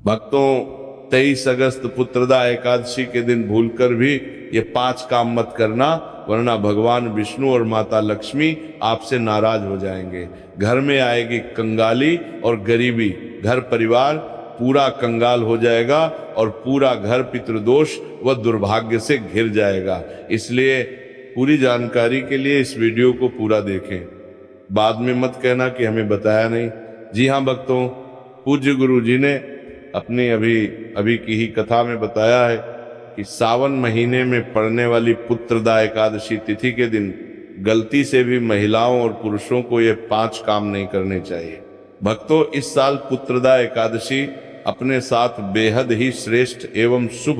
भक्तों 23 अगस्त पुत्रदा एकादशी के दिन भूलकर भी ये 5 काम मत करना, वरना भगवान विष्णु और माता लक्ष्मी आपसे नाराज हो जाएंगे। घर में आएगी कंगाली और गरीबी, घर परिवार पूरा कंगाल हो जाएगा और पूरा घर पितृदोष व दुर्भाग्य से घिर जाएगा। इसलिए पूरी जानकारी के लिए इस वीडियो को पूरा देखें, बाद में मत कहना कि हमें बताया नहीं। जी हाँ भक्तों, पूज्य गुरु जी ने अपनी अभी की ही कथा में बताया है कि सावन महीने में पड़ने वाली पुत्रदा एकादशी तिथि के दिन गलती से भी महिलाओं और पुरुषों को ये 5 काम नहीं करने चाहिए। भक्तों, इस साल पुत्रदा एकादशी अपने साथ बेहद ही श्रेष्ठ एवं शुभ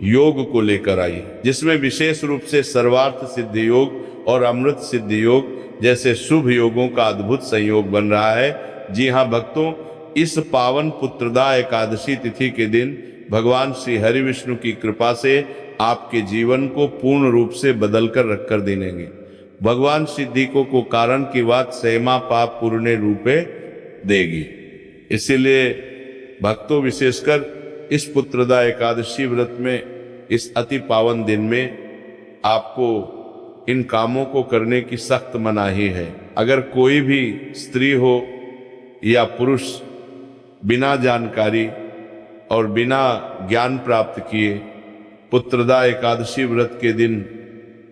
योग को लेकर आई, जिसमें विशेष रूप से सर्वार्थ सिद्धि योग और अमृत सिद्धि योग जैसे शुभ योगों का अद्भुत संयोग बन रहा है। जी हाँ भक्तों, इस पावन पुत्रदा एकादशी तिथि के दिन भगवान श्री हरि विष्णु की कृपा से आपके जीवन को पूर्ण रूप से बदल कर रखकर देंगे। भगवान सिद्धिकों को कारण की बात सहमा पाप पूर्ण रूपे देगी। इसीलिए भक्तों, विशेषकर इस पुत्रदा एकादशी व्रत में इस अति पावन दिन में आपको इन कामों को करने की सख्त मनाही है। अगर कोई भी स्त्री हो या पुरुष बिना जानकारी और बिना ज्ञान प्राप्त किए पुत्रदा एकादशी व्रत के दिन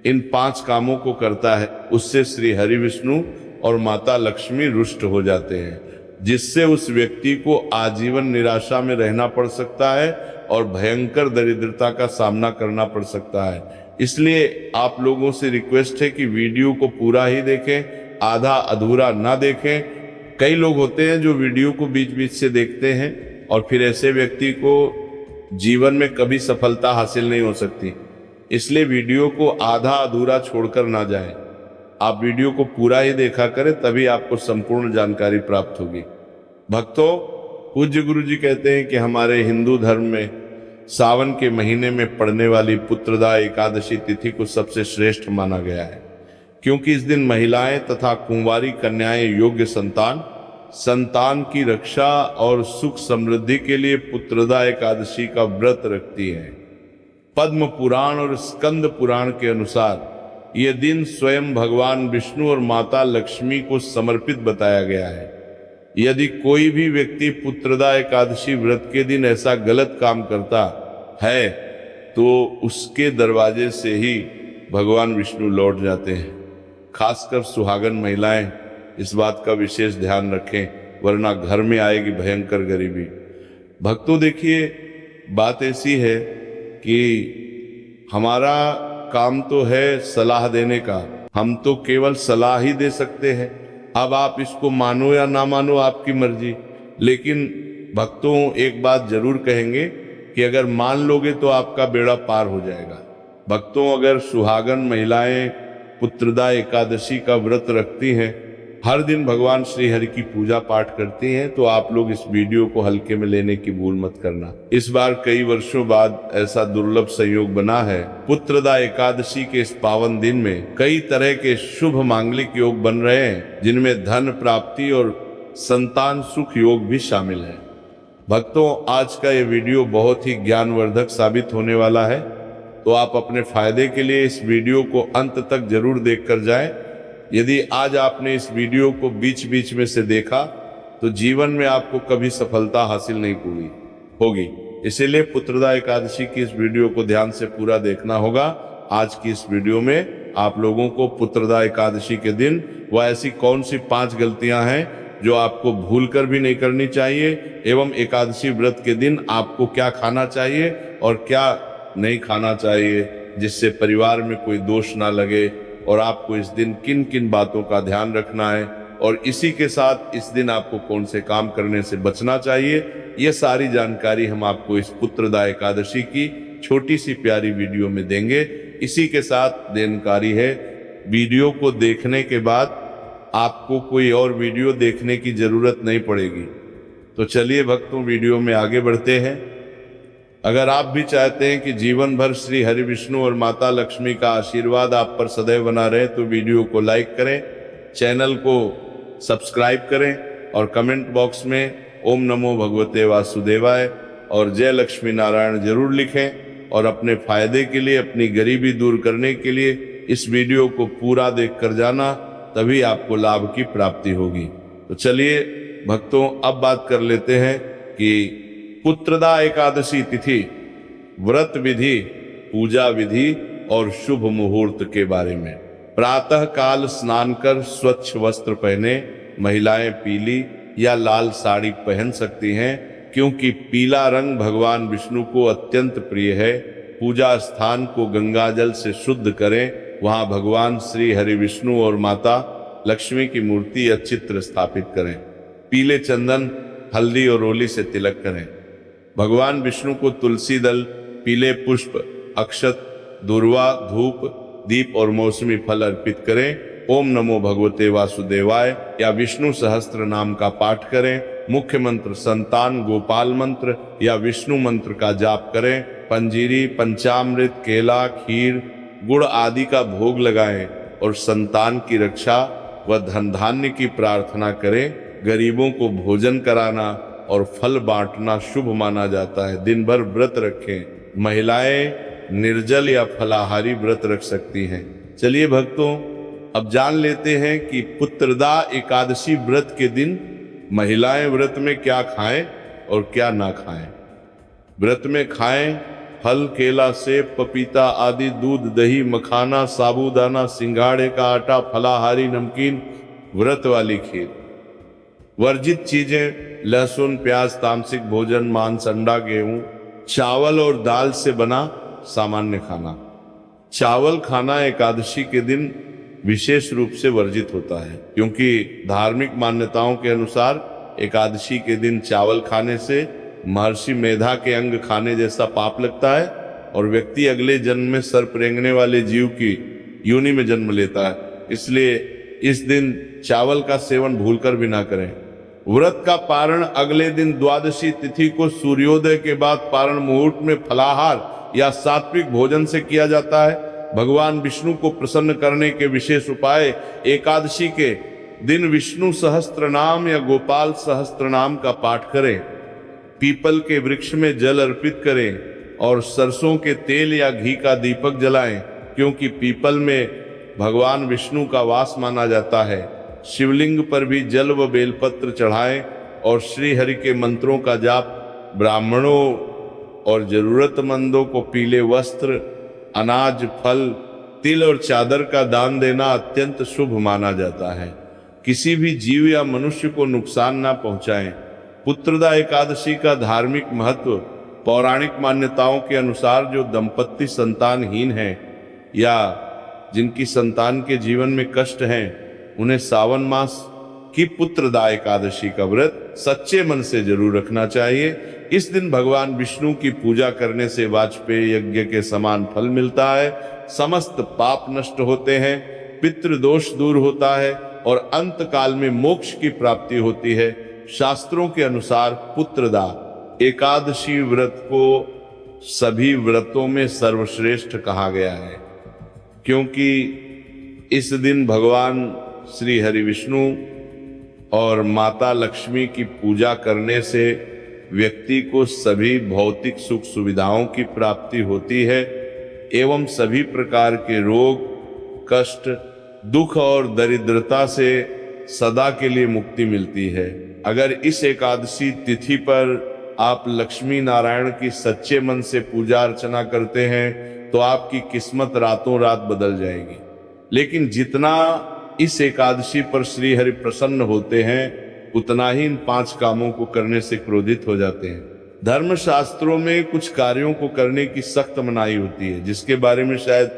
इन 5 कामों को करता है, उससे श्री हरि विष्णु और माता लक्ष्मी रुष्ट हो जाते हैं, जिससे उस व्यक्ति को आजीवन निराशा में रहना पड़ सकता है और भयंकर दरिद्रता का सामना करना पड़ सकता है। इसलिए आप लोगों से रिक्वेस्ट है कि वीडियो को पूरा ही देखें, आधा अधूरा ना देखें। कई लोग होते हैं जो वीडियो को बीच बीच से देखते हैं और फिर ऐसे व्यक्ति को जीवन में कभी सफलता हासिल नहीं हो सकती। इसलिए वीडियो को आधा अधूरा छोड़कर ना जाएं। आप वीडियो को पूरा ही देखा करें, तभी आपको संपूर्ण जानकारी प्राप्त होगी। भक्तों, पूज्य गुरु जी कहते हैं कि हमारे हिंदू धर्म में सावन के महीने में पड़ने वाली पुत्रदा एकादशी तिथि को सबसे श्रेष्ठ माना गया है, क्योंकि इस दिन महिलाएं तथा कुंवारी कन्याएं योग्य संतान की रक्षा और सुख समृद्धि के लिए पुत्रदा एकादशी का व्रत रखती हैं। पद्म पुराण और स्कंद पुराण के अनुसार यह दिन स्वयं भगवान विष्णु और माता लक्ष्मी को समर्पित बताया गया है। यदि कोई भी व्यक्ति पुत्रदा एकादशी व्रत के दिन ऐसा गलत काम करता है तो उसके दरवाजे से ही भगवान विष्णु लौट जाते हैं। खासकर सुहागन महिलाएं इस बात का विशेष ध्यान रखें, वरना घर में आएगी भयंकर गरीबी। भक्तों, देखिए, बात ऐसी है कि हमारा काम तो है सलाह देने का, हम तो केवल सलाह ही दे सकते हैं। अब आप इसको मानो या ना मानो, आपकी मर्जी। लेकिन भक्तों, एक बात जरूर कहेंगे कि अगर मान लोगे तो आपका बेड़ा पार हो जाएगा। भक्तों, अगर सुहागन महिलाएं पुत्रदा एकादशी का व्रत रखती हैं, हर दिन भगवान श्री हरि की पूजा पाठ करती हैं, तो आप लोग इस वीडियो को हल्के में लेने की भूल मत करना। इस बार कई वर्षों बाद ऐसा दुर्लभ संयोग बना है। पुत्रदा एकादशी के इस पावन दिन में कई तरह के शुभ मांगलिक योग बन रहे हैं, जिनमें धन प्राप्ति और संतान सुख योग भी शामिल है। भक्तों, आज का ये वीडियो बहुत ही ज्ञानवर्धक साबित होने वाला है, तो आप अपने फायदे के लिए इस वीडियो को अंत तक जरूर देखकर जाएं। यदि आज आपने इस वीडियो को बीच बीच में से देखा तो जीवन में आपको कभी सफलता हासिल नहीं होगी। इसीलिए पुत्रदा एकादशी की इस वीडियो को ध्यान से पूरा देखना होगा। आज की इस वीडियो में आप लोगों को पुत्रदा एकादशी के दिन वह ऐसी कौन सी 5 गलतियां हैं जो आपको भूलकर भी नहीं करनी चाहिए, एवं एकादशी व्रत के दिन आपको क्या खाना चाहिए और क्या नहीं खाना चाहिए, जिससे परिवार में कोई दोष ना लगे, और आपको इस दिन किन किन बातों का ध्यान रखना है, और इसी के साथ इस दिन आपको कौन से काम करने से बचना चाहिए, ये सारी जानकारी हम आपको इस पुत्रदा एकादशी की छोटी सी प्यारी वीडियो में देंगे। इसी के साथ जानकारी है, वीडियो को देखने के बाद आपको कोई और वीडियो देखने की जरूरत नहीं पड़ेगी। तो चलिए भक्तों, वीडियो में आगे बढ़ते हैं। अगर आप भी चाहते हैं कि जीवन भर श्री हरि विष्णु और माता लक्ष्मी का आशीर्वाद आप पर सदैव बना रहे, तो वीडियो को लाइक करें, चैनल को सब्सक्राइब करें और कमेंट बॉक्स में ओम नमो भगवते वासुदेवाय और जय लक्ष्मी नारायण जरूर लिखें और अपने फायदे के लिए, अपनी गरीबी दूर करने के लिए इस वीडियो को पूरा देख कर जाना, तभी आपको लाभ की प्राप्ति होगी। तो चलिए भक्तों, अब बात कर लेते हैं कि पुत्रदा एकादशी तिथि, व्रत विधि, पूजा विधि और शुभ मुहूर्त के बारे में। प्रातः काल स्नान कर स्वच्छ वस्त्र पहने महिलाएं पीली या लाल साड़ी पहन सकती हैं, क्योंकि पीला रंग भगवान विष्णु को अत्यंत प्रिय है। पूजा स्थान को गंगा जल से शुद्ध करें, वहां भगवान श्री हरि विष्णु और माता लक्ष्मी की मूर्ति या चित्र स्थापित करें। पीले चंदन, हल्दी और रोली से तिलक करें। भगवान विष्णु को तुलसी दल, पीले पुष्प, अक्षत, दुर्वा, धूप, दीप और मौसमी फल अर्पित करें। ओम नमो भगवते वासुदेवाय या विष्णु सहस्त्र नाम का पाठ करें। मुख्य मंत्र संतान गोपाल मंत्र या विष्णु मंत्र का जाप करें। पंजीरी, पंचामृत, केला, खीर, गुड़ आदि का भोग लगाएं और संतान की रक्षा व धन धान्य की प्रार्थना करें। गरीबों को भोजन कराना और फल बांटना शुभ माना जाता है। दिन भर व्रत रखें। महिलाएं निर्जल या फलाहारी व्रत रख सकती हैं। चलिए भक्तों, अब जान लेते हैं कि पुत्रदा एकादशी व्रत के दिन महिलाएं व्रत में क्या खाएं और क्या ना खाएं। व्रत में खाएं फल, केला, सेब, पपीता आदि, दूध, दही, मखाना, साबूदाना, सिंघाड़े का आटा, फलाहारी नमकीन, व्रत वाली खीर। वर्जित चीजें लहसुन, प्याज, तामसिक भोजन, मांस, अंडा, गेहूं, चावल और दाल से बना सामान्य खाना। चावल खाना एकादशी के दिन विशेष रूप से वर्जित होता है, क्योंकि धार्मिक मान्यताओं के अनुसार एकादशी के दिन चावल खाने से महर्षि मेधा के अंग खाने जैसा पाप लगता है और व्यक्ति अगले जन्म में सर्प रेंगने वाले जीव की योनि में जन्म लेता है। इसलिए इस दिन चावल का सेवन भूलकर भी ना करें। व्रत का पारण अगले दिन द्वादशी तिथि को सूर्योदय के बाद पारण मुहूर्त में फलाहार या सात्विक भोजन से किया जाता है। भगवान विष्णु को प्रसन्न करने के विशेष उपाय: एकादशी के दिन विष्णु सहस्त्र नाम या गोपाल सहस्त्र नाम का पाठ करें। पीपल के वृक्ष में जल अर्पित करें और सरसों के तेल या घी का दीपक जलाएं, क्योंकि पीपल में भगवान विष्णु का वास माना जाता है। शिवलिंग पर भी जल व बेलपत्र चढ़ाएं और श्री हरि के मंत्रों का जाप। ब्राह्मणों और जरूरतमंदों को पीले वस्त्र, अनाज, फल, तिल और चादर का दान देना अत्यंत शुभ माना जाता है। किसी भी जीव या मनुष्य को नुकसान ना पहुंचाएं। पुत्रदा एकादशी का धार्मिक महत्व: पौराणिक मान्यताओं के अनुसार जो दंपत्ति संतानहीन हैं या जिनकी संतान के जीवन में कष्ट हैं, उन्हें सावन मास की पुत्रदा एकादशी का व्रत सच्चे मन से जरूर रखना चाहिए। इस दिन भगवान विष्णु की पूजा करने से वाजपेयी यज्ञ के समान फल मिलता है। समस्त पाप नष्ट होते हैं, पितृदोष दूर होता है और अंत काल में मोक्ष की प्राप्ति होती है। शास्त्रों के अनुसार पुत्रदा एकादशी व्रत को सभी व्रतों में सर्वश्रेष्ठ कहा गया है, क्योंकि इस दिन भगवान श्री हरि विष्णु और माता लक्ष्मी की पूजा करने से व्यक्ति को सभी भौतिक सुख सुविधाओं की प्राप्ति होती है एवं सभी प्रकार के रोग, कष्ट, दुख और दरिद्रता से सदा के लिए मुक्ति मिलती है। अगर इस एकादशी तिथि पर आप लक्ष्मी नारायण की सच्चे मन से पूजा अर्चना करते हैं तो आपकी किस्मत रातों रात बदल जाएगी। लेकिन जितना इस एकादशी पर श्री हरि प्रसन्न होते हैं, उतना ही इन 5 कामों को करने से क्रोधित हो जाते हैं। धर्मशास्त्रों में कुछ कार्यों को करने की सख्त मनाही होती है, जिसके बारे में शायद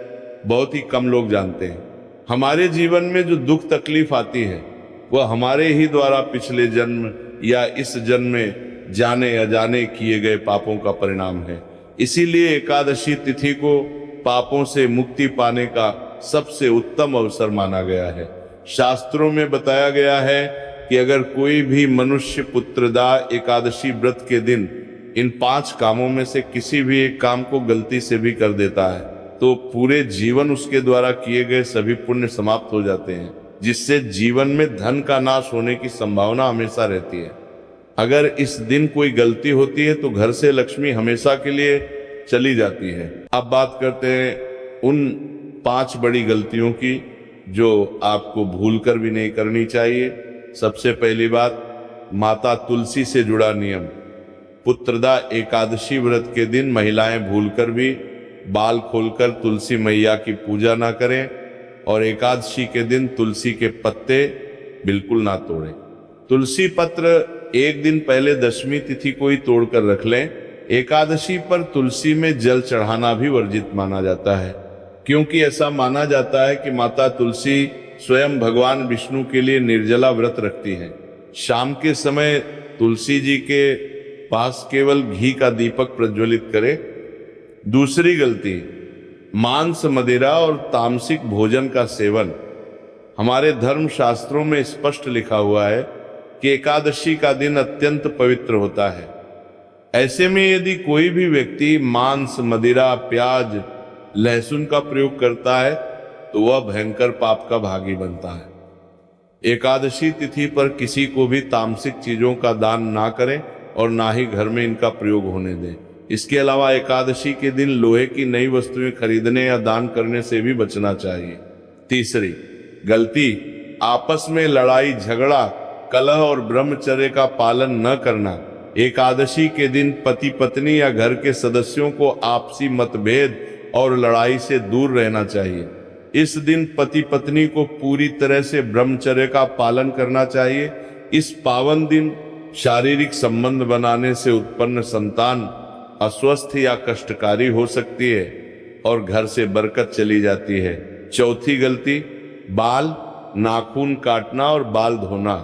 बहुत ही कम लोग जानते हैं। हमारे जीवन में जो दुख तकलीफ आती है वह हमारे ही द्वारा पिछले जन्म या इस जन्म में जाने अजाने किए गए पापों का परिणाम है। इसीलिए एकादशी तिथि को पापों से मुक्ति पाने का सबसे उत्तम अवसर माना गया है। शास्त्रों में बताया गया है कि अगर कोई भी मनुष्य पुत्रदा एकादशी व्रत के दिन इन 5 कामों में से किसी भी एक काम को गलती से भी कर देता है तो पूरे जीवन उसके द्वारा किए गए सभी पुण्य समाप्त हो जाते हैं, जिससे जीवन में धन का नाश होने की संभावना हमेशा रहती है। अगर इस दिन कोई गलती होती है तो घर से लक्ष्मी हमेशा के लिए चली जाती है। अब बात करते हैं उन 5 बड़ी गलतियों की जो आपको भूलकर भी नहीं करनी चाहिए। सबसे पहली बात, माता तुलसी से जुड़ा नियम। पुत्रदा एकादशी व्रत के दिन महिलाएं भूलकर भी बाल खोलकर तुलसी मैया की पूजा ना करें और एकादशी के दिन तुलसी के पत्ते बिल्कुल ना तोड़ें। तुलसी पत्र एक दिन पहले दशमी तिथि को ही तोड़कर रख लें। एकादशी पर तुलसी में जल चढ़ाना भी वर्जित माना जाता है, क्योंकि ऐसा माना जाता है कि माता तुलसी स्वयं भगवान विष्णु के लिए निर्जला व्रत रखती हैं। शाम के समय तुलसी जी के पास केवल घी का दीपक प्रज्वलित करें। दूसरी गलती, मांस, मदिरा और तामसिक भोजन का सेवन। हमारे धर्म शास्त्रों में स्पष्ट लिखा हुआ है कि एकादशी का दिन अत्यंत पवित्र होता है। ऐसे में यदि कोई भी व्यक्ति मांस, मदिरा, प्याज, लहसुन का प्रयोग करता है तो वह भयंकर पाप का भागी बनता है। एकादशी तिथि पर किसी को भी तामसिक चीजों का दान ना करें और ना ही घर में इनका प्रयोग होने दें। इसके अलावा एकादशी के दिन लोहे की नई वस्तुएं खरीदने या दान करने से भी बचना चाहिए। तीसरी गलती, आपस में लड़ाई झगड़ा, कलह और ब्रह्मचर्य का पालन न करना। एकादशी के दिन पति पत्नी या घर के सदस्यों को आपसी मतभेद और लड़ाई से दूर रहना चाहिए। इस दिन पति पत्नी को पूरी तरह से ब्रह्मचर्य का पालन करना चाहिए। इस पावन दिन शारीरिक संबंध बनाने से उत्पन्न संतान अस्वस्थ या कष्टकारी हो सकती है और घर से बरकत चली जाती है। चौथी गलती, बाल, नाखून काटना और बाल धोना।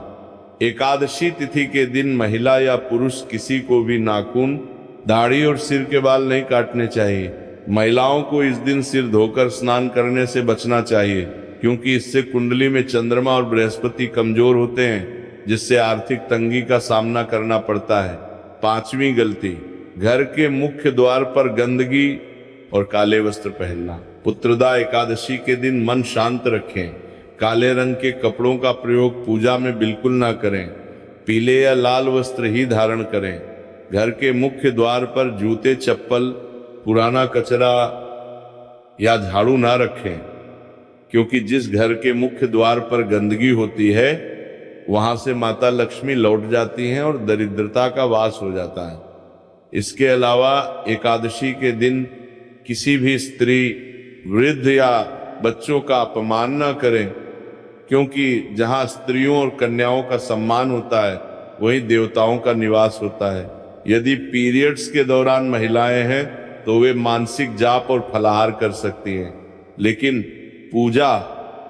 एकादशी तिथि के दिन महिला या पुरुष किसी को भी नाखून, दाढ़ी और सिर के बाल नहीं काटने चाहिए। महिलाओं को इस दिन सिर धोकर स्नान करने से बचना चाहिए, क्योंकि इससे कुंडली में चंद्रमा और बृहस्पति कमजोर होते हैं, जिससे आर्थिक तंगी का सामना करना पड़ता है। पांचवी गलती, घर के मुख्य द्वार पर गंदगी और काले वस्त्र पहनना। पुत्रदा एकादशी के दिन मन शांत रखें। काले रंग के कपड़ों का प्रयोग पूजा में बिल्कुल ना करें। पीले या लाल वस्त्र ही धारण करें। घर के मुख्य द्वार पर जूते, चप्पल, पुराना कचरा या झाड़ू ना रखें, क्योंकि जिस घर के मुख्य द्वार पर गंदगी होती है वहां से माता लक्ष्मी लौट जाती हैं और दरिद्रता का वास हो जाता है। इसके अलावा एकादशी के दिन किसी भी स्त्री, वृद्ध या बच्चों का अपमान न करें, क्योंकि जहां स्त्रियों और कन्याओं का सम्मान होता है वहीं देवताओं का निवास होता है। यदि पीरियड्स के दौरान महिलाएं हैं तो वे मानसिक जाप और फलाहार कर सकती हैं, लेकिन पूजा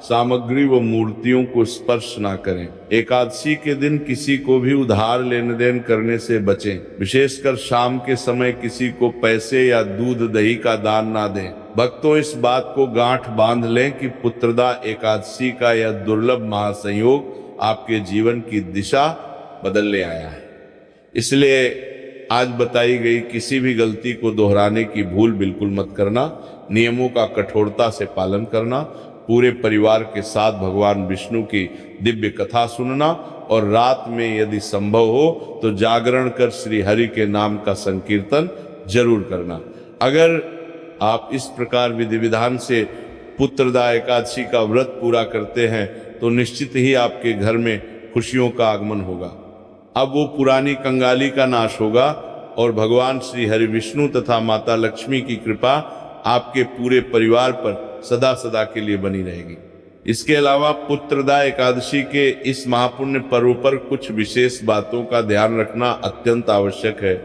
सामग्री व मूर्तियों को स्पर्श ना करें। एकादशी के दिन किसी को भी उधार लेन देन करने से बचें। विशेषकर शाम के समय किसी को पैसे या दूध दही का दान ना दें। भक्तों, इस बात को गांठ बांध लें कि पुत्रदा एकादशी का यह दुर्लभ महासंयोग आपके जीवन की दिशा बदलने आया है। इसलिए आज बताई गई किसी भी गलती को दोहराने की भूल बिल्कुल मत करना। नियमों का कठोरता से पालन करना, पूरे परिवार के साथ भगवान विष्णु की दिव्य कथा सुनना और रात में यदि संभव हो तो जागरण कर श्री हरि के नाम का संकीर्तन जरूर करना। अगर आप इस प्रकार विधि विधान से पुत्रदा एकादशी का व्रत पूरा करते हैं तो निश्चित ही आपके घर में खुशियों का आगमन होगा। अब वो पुरानी कंगाली का नाश होगा और भगवान श्री हरि विष्णु तथा माता लक्ष्मी की कृपा आपके पूरे परिवार पर सदा सदा के लिए बनी रहेगी। इसके अलावा पुत्रदा एकादशी के इस महापुण्य पर्व पर कुछ विशेष बातों का ध्यान रखना अत्यंत आवश्यक है,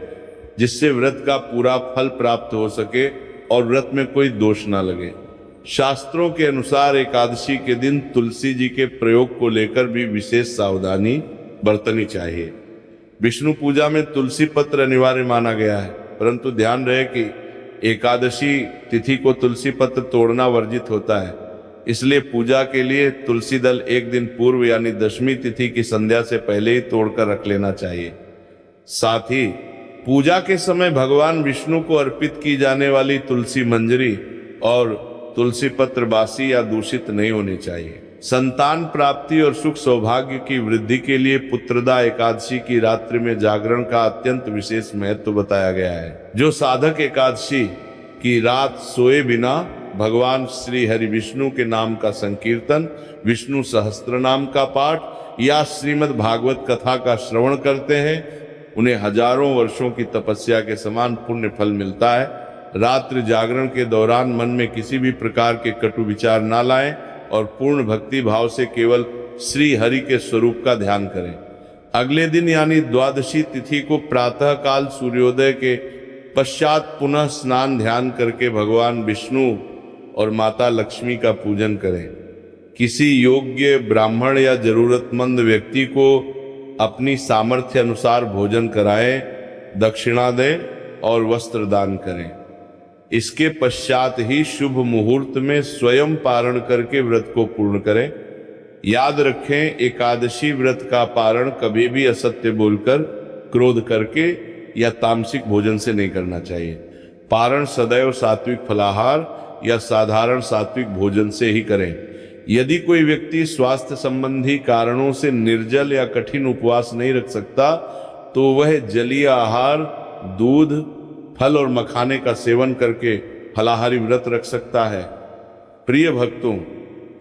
जिससे व्रत का पूरा फल प्राप्त हो सके और व्रत में कोई दोष ना लगे। शास्त्रों के अनुसार एकादशी के दिन तुलसी जी के प्रयोग को लेकर भी विशेष सावधानी बरतनी चाहिए। विष्णु पूजा में तुलसी पत्र अनिवार्य माना गया है, परंतु ध्यान रहे कि एकादशी तिथि को तुलसी पत्र तोड़ना वर्जित होता है। इसलिए पूजा के लिए तुलसी दल एक दिन पूर्व यानी दशमी तिथि की संध्या से पहले ही तोड़कर रख लेना चाहिए। साथ ही पूजा के समय भगवान विष्णु को अर्पित की जाने वाली तुलसी मंजरी और तुलसी पत्र बासी या दूषित नहीं होनी चाहिए। संतान प्राप्ति और सुख सौभाग्य की वृद्धि के लिए पुत्रदा एकादशी की रात्रि में जागरण का अत्यंत विशेष महत्व बताया गया है। जो साधक एकादशी की रात सोए बिना भगवान श्री हरि विष्णु के नाम का संकीर्तन, विष्णु सहस्त्र नाम का पाठ या श्रीमद् भागवत कथा का श्रवण करते हैं, उन्हें हजारों वर्षों की तपस्या के समान पुण्य फल मिलता है। रात्रि जागरण के दौरान मन में किसी भी प्रकार के कटु विचार ना लाएं और पूर्ण भक्ति भाव से केवल श्री हरि के स्वरूप का ध्यान करें। अगले दिन यानी द्वादशी तिथि को प्रातः काल सूर्योदय के पश्चात पुनः स्नान ध्यान करके भगवान विष्णु और माता लक्ष्मी का पूजन करें। किसी योग्य ब्राह्मण या जरूरतमंद व्यक्ति को अपनी सामर्थ्य अनुसार भोजन कराएं, दक्षिणा दें और वस्त्र दान करें। इसके पश्चात ही शुभ मुहूर्त में स्वयं पारण करके व्रत को पूर्ण करें। याद रखें, एकादशी व्रत का पारण कभी भी असत्य बोलकर, क्रोध करके या तामसिक भोजन से नहीं करना चाहिए। पारण सदैव सात्विक फलाहार या साधारण सात्विक भोजन से ही करें। यदि कोई व्यक्ति स्वास्थ्य संबंधी कारणों से निर्जल या कठिन उपवास नहीं रख सकता तो वह जलीय आहार, दूध, फल और मखाने का सेवन करके फलाहारी व्रत रख सकता है। प्रिय भक्तों,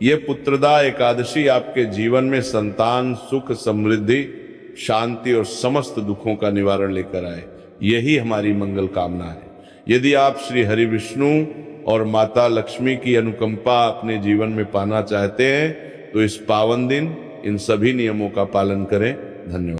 ये पुत्रदा एकादशी आपके जीवन में संतान, सुख, समृद्धि, शांति और समस्त दुखों का निवारण लेकर आए, यही हमारी मंगल कामना है। यदि आप श्री हरि विष्णु और माता लक्ष्मी की अनुकंपा अपने जीवन में पाना चाहते हैं तो इस पावन दिन इन सभी नियमों का पालन करें। धन्यवाद।